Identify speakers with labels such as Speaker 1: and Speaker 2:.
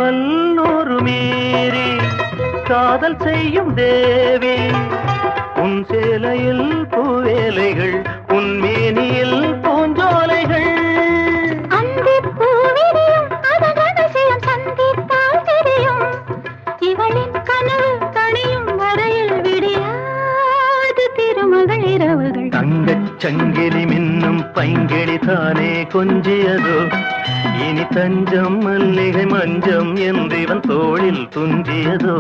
Speaker 1: பல்லூறு மீறி காதல் செய்யும் தேவி உன் சேலையில் பூவேலைகள் உன் மேனியில் பூஞ்சோலைகள்
Speaker 2: இவளின் கனவு தனியும் வரையில் விடியாது திருமகள் இரவுகள்
Speaker 1: தங்கச் சங்கிலி மின்னும் பைங்கிளி தானே கொஞ்சியதோ இனி தஞ்சம் மல்லிகை மஞ்சம் என்றிவன் தோளில் துஞ்சியதோ